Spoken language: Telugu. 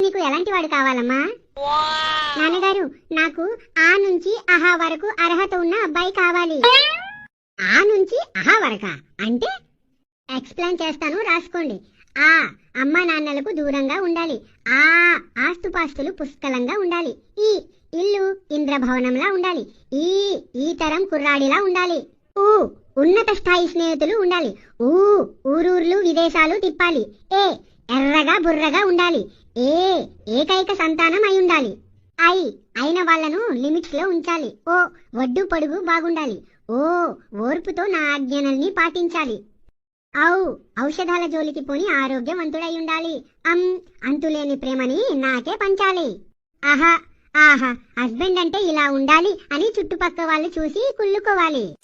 నీకు ఎలాంటి వాడు కావాలమ్మా? నాన్నగారు, నాకు ఆ నుంచి అహా వరకు అర్హత ఉన్న అబ్బాయి కావాలి. ఆ నుంచి అహా వరకా అంటే? ఎక్స్ప్లెయిన్ చేస్తాను, రాసుకోండి. ఆ, అమ్మా నాన్నలకు దూరంగా ఉండాలి. ఆ, ఆస్తుపాస్తులు పుష్కలంగా ఉండాలి. ఈ, ఇల్లు ఇంద్రభవనంలా ఉండాలి. ఈ తరం కుర్రాడిలా ఉండాలి. ఊ, ఉన్నత స్థాయి స్నేహితులు ఉండాలి. ఊరూర్లు విదేశాలు తిప్పాలి. ఎర్రగా బుర్రగా ఉండాలి. ఏకైక సంతానం అయి ఉండాలి. అయిన వాళ్లను లిమిట్స్ లో ఉంచాలి. ఒడ్డు పొడుగు బాగుండాలి. ఓర్పుతో నా ఆజ్ఞనల్ని పాటించాలి. ఔషధాల జోలికి పోని ఆరోగ్యవంతుడై ఉండాలి. అంతులేని ప్రేమని నాకే పంచాలి. ఆహా, హస్బెండ్ అంటే ఇలా ఉండాలి అని చుట్టుపక్క వాళ్ళు చూసి కుళ్ళుకోవాలి.